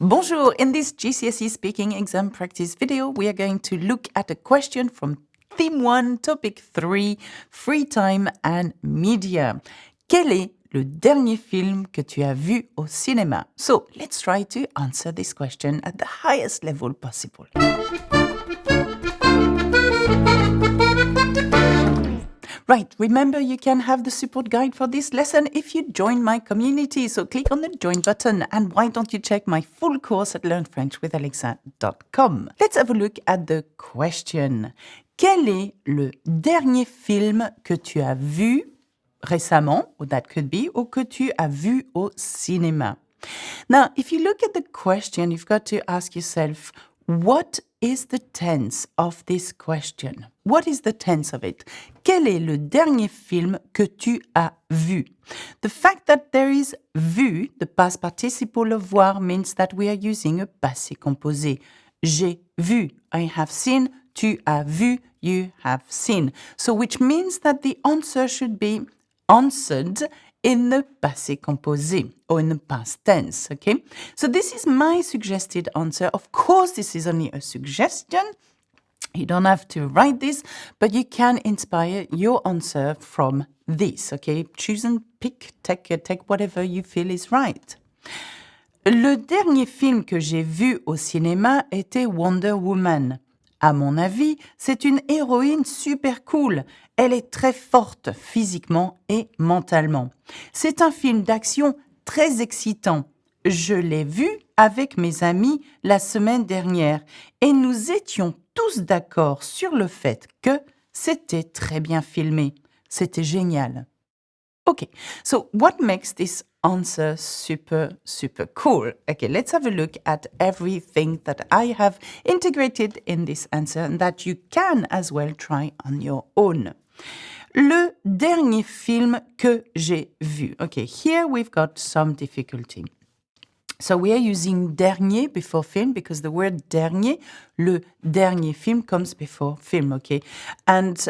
Bonjour, in this GCSE speaking exam practice video, we are going to look at a question from Theme 1, Topic 3, Free Time and Media. Quel est le dernier film que tu as vu au cinéma? So, let's try to answer this question at the highest level possible. Right, remember you can have the support guide for this lesson if you join my community. So click on the join button and why don't you check my full course at learnfrenchwithalexa.com. Let's have a look at the question. Quel est le dernier film que tu as vu récemment, or that could be, ou que tu as vu au cinéma? Now, if you look at the question, you've got to ask yourself, what is the tense of this question? What is the tense of it? Quel est le dernier film que tu as vu? The fact that there is vu, the past participle of voir, means that we are using a passé composé. J'ai vu, I have seen. Tu as vu, you have seen. So which means that the answer should be answered in the passé composé or in the past tense, okay? So this is my suggested answer. Of course, this is only a suggestion. You don't have to write this, but you can inspire your answer from this, okay? Choose and pick, take whatever you feel is right. Le dernier film que j'ai vu au cinéma était Wonder Woman. À mon avis, c'est une héroïne super cool. Elle est très forte physiquement et mentalement. C'est un film d'action très excitant. Je l'ai vu avec mes amis la semaine dernière et nous étions tous d'accord sur le fait que c'était très bien filmé. C'était génial. Okay, so what makes this answer super cool? Okay, let's have a look at everything that I have integrated in this answer and that you can as well try on your own. Le dernier film que j'ai vu. Okay, here we've got some difficulty. So we are using dernier before film because the word dernier, le dernier film comes before film, okay? And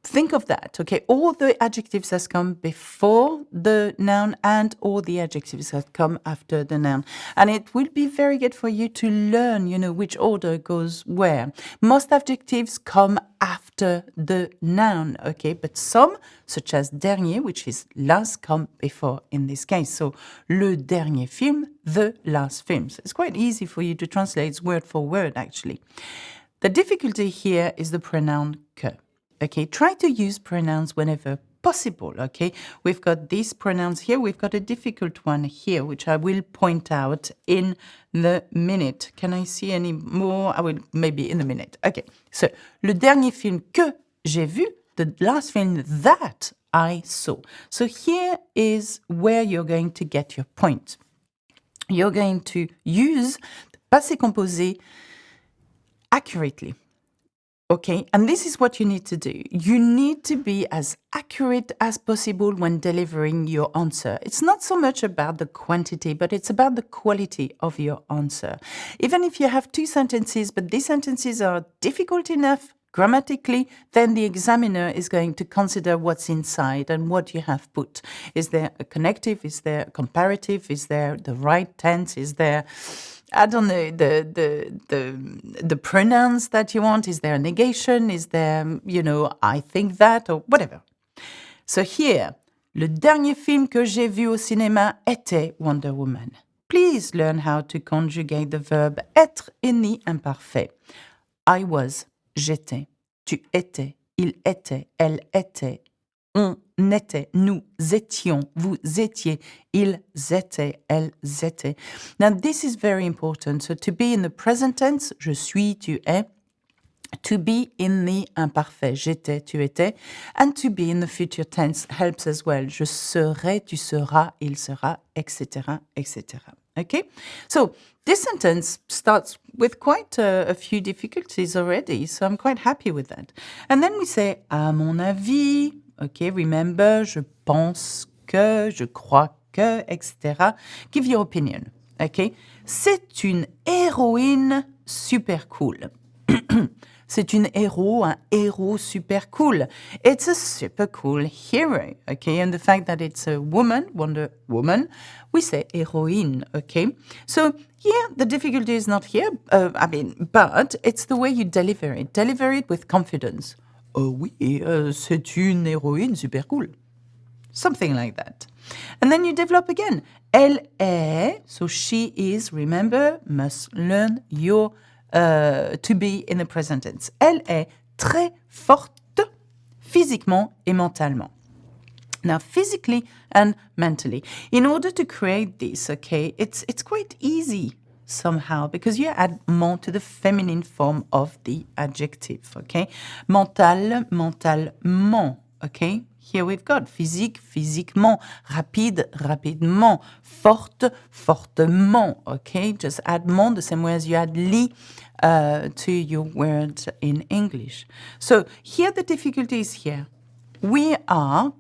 think of that, okay? All the adjectives that come before the noun and all the adjectives that come after the noun. And it will be very good for you to learn, which order goes where. Most adjectives come after the noun, okay? But some, such as dernier, which is last, come before in this case. So, le dernier film, the last film. So it's quite easy for you to translate word for word, actually. The difficulty here is the pronoun que. Okay, try to use pronouns whenever possible, okay? We've got these pronouns here. We've got a difficult one here, which I will point out in the minute. Can I see any more? I will maybe in a minute. Okay, so le dernier film que j'ai vu, the last film that I saw. So here is where you're going to get your point. You're going to use the passé composé accurately. Okay, and this is what you need to do. You need to be as accurate as possible when delivering your answer. It's not so much about the quantity, but it's about the quality of your answer. Even if you have two sentences, but these sentences are difficult enough grammatically, then the examiner is going to consider what's inside and what you have put. Is there a connective? Is there a comparative? Is there the right tense? Is there, I don't know, the pronouns that you want? Is there a negation? Is there, I think that, or whatever. So here, le dernier film que j'ai vu au cinéma était Wonder Woman. Please learn how to conjugate the verb être in the imparfait. I was, j'étais, tu étais, il était, elle était, on était, nous étions, vous étiez, ils étaient, elles étaient. Now, this is very important. So, to be in the present tense, je suis, tu es. To be in the imparfait, j'étais, tu étais. And to be in the future tense helps as well. Je serai, tu seras, il sera, etc., etc. Okay? So, this sentence starts with quite a few difficulties already, so I'm quite happy with that. And then we say, à mon avis, okay, remember, je pense que, je crois que, etc. Give your opinion, okay? C'est une héroïne super cool. C'est un héros super cool. It's a super cool hero, okay? And the fact that it's a woman, Wonder Woman, we say héroïne, okay? So here, the difficulty is not here, but it's the way you deliver it. Deliver it with confidence. Oh oui, c'est une héroïne super cool. Something like that. And then you develop again. Elle est, so she is, remember, must learn your to be in the present tense. Elle est très forte physiquement et mentalement. Now, physically and mentally, in order to create this, okay, it's quite easy somehow because you add ment to the feminine form of the adjective, okay? Mental, mentalement, okay? Here we've got physique, physiquement, rapide, rapidement, forte, fortement, okay? Just add ment the same way as you add li to your words in English. So here the difficulty is here. We are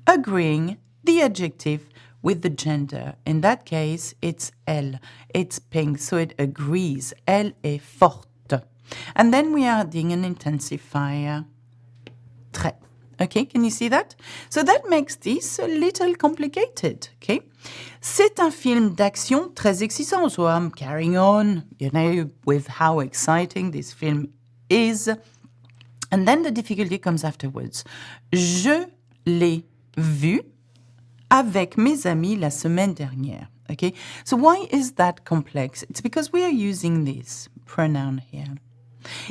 agreeing the adjective with the gender. In that case, it's elle. It's pink, so it agrees. Elle est forte. And then we are adding an intensifier, très. Okay, can you see that? So that makes this a little complicated, okay? C'est un film d'action très excitant, so I'm carrying on, with how exciting this film is. And then the difficulty comes afterwards. Je l'ai vu avec mes amis la semaine dernière, okay? So why is that complex? It's because we are using this pronoun here.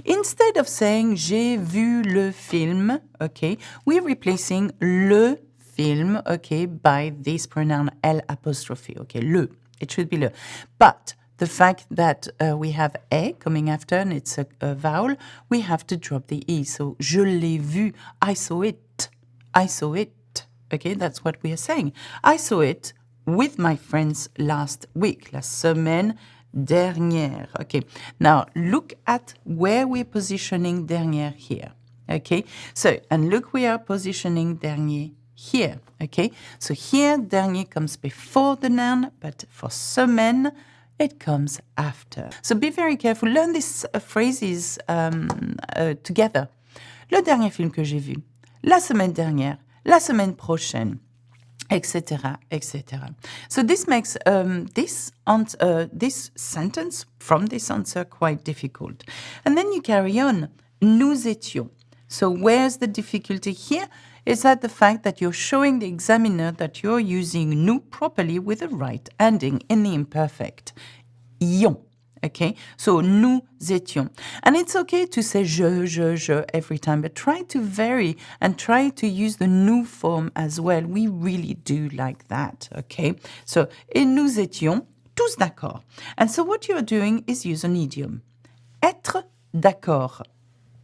Instead of saying j'ai vu le film, okay, we're replacing le film, okay, by this pronoun L apostrophe, okay, le. It should be le. But the fact that we have a coming after and it's a vowel, we have to drop the e. So je l'ai vu, I saw it, okay, that's what we are saying. I saw it with my friends last week, la semaine dernière. Okay, now look at where we're positioning dernière here. Okay, so, and look, we are positioning dernier here. Okay, so here dernier comes before the noun, but for semaine, it comes after. So be very careful. Learn these phrases together. Le dernier film que j'ai vu, la semaine dernière, la semaine prochaine, etc., etc. So this makes this sentence from this answer quite difficult. And then you carry on. Nous étions. So where's the difficulty here? Is that the fact that you're showing the examiner that you're using nous properly with the right ending in the imperfect. Ions. Okay, so nous étions. And it's okay to say je every time, but try to vary and try to use the nous form as well. We really do like that, okay? So, et nous étions tous d'accord. And so what you're doing is use an idiom. Être d'accord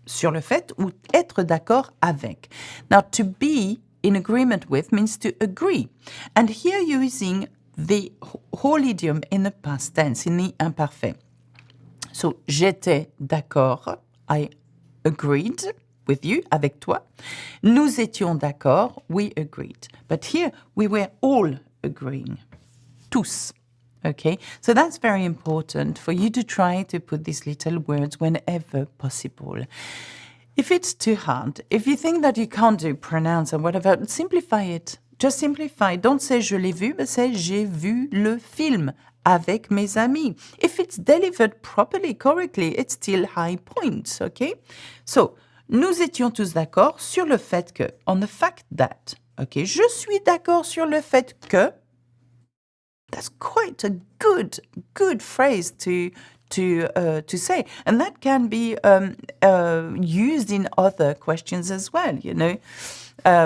sur le fait ou être d'accord avec. Now, to be in agreement with means to agree. And here you're using the whole idiom in the past tense, in the imparfait. So, j'étais d'accord, I agreed with you, avec toi. Nous étions d'accord, we agreed. But here, we were all agreeing, tous. Okay, so that's very important for you to try to put these little words whenever possible. If it's too hard, if you think that you can't do pronounce and whatever, simplify it. Just simplify. Don't say je l'ai vu, but say j'ai vu le film avec mes amis. If it's delivered properly, correctly, it's still high points, okay? So, nous étions tous d'accord sur le fait que, on the fact that, okay? Je suis d'accord sur le fait que. That's quite a good phrase to say, and that can be used in other questions as well. You know,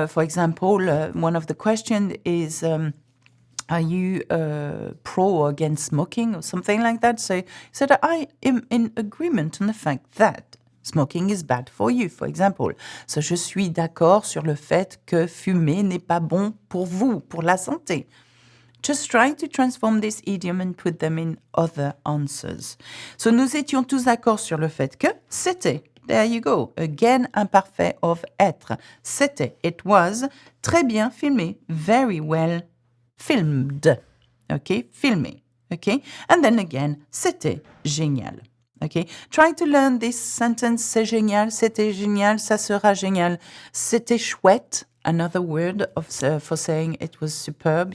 for example, one of the questions is, are you pro or against smoking or something like that? So that I am in agreement on the fact that smoking is bad for you, for example. So je suis d'accord sur le fait que fumer n'est pas bon pour vous, pour la santé. Just try to transform this idiom and put them in other answers. So, nous étions tous d'accord sur le fait que c'était. There you go. Again, imparfait of être. C'était. It was. Très bien filmé. Very well filmed. Okay? Filmé. Okay? And then again, c'était génial. Okay, try to learn this sentence. C'est génial, c'était génial, ça sera génial. C'était chouette. Another word for saying it was superb,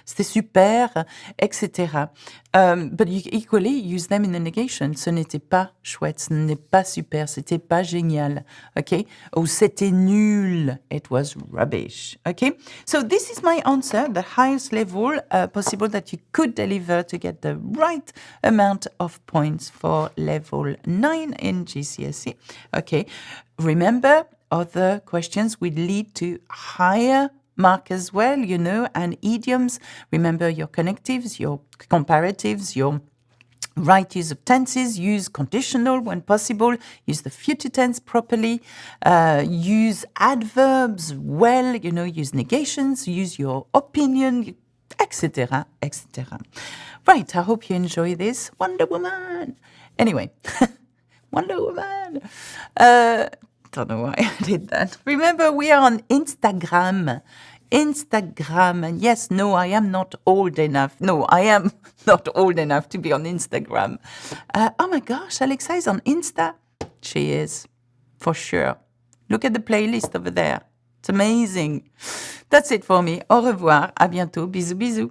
c'était super, etc. But you equally use them in the negation. Ce n'était pas chouette, ce n'est pas super, c'était pas génial. Okay? Ou c'était nul, it was rubbish. Okay? So this is my answer, the highest level possible that you could deliver to get the right amount of points for level 9 in GCSE. Okay? Remember, other questions will lead to higher mark as well, and idioms. Remember your connectives, your comparatives, your right use of tenses, use conditional when possible, use the future tense properly, use adverbs well, use negations, use your opinion, etc., etc. Right, I hope you enjoy this. Wonder Woman! Anyway, Wonder Woman! Don't know why I did that. Remember, we are on Instagram. Instagram. And yes, no, I am not old enough. No, I am not old enough to be on Instagram. Oh my gosh, Alexa is on Insta. She is, for sure. Look at the playlist over there. It's amazing. That's it for me. Au revoir. À bientôt. Bisous, bisous.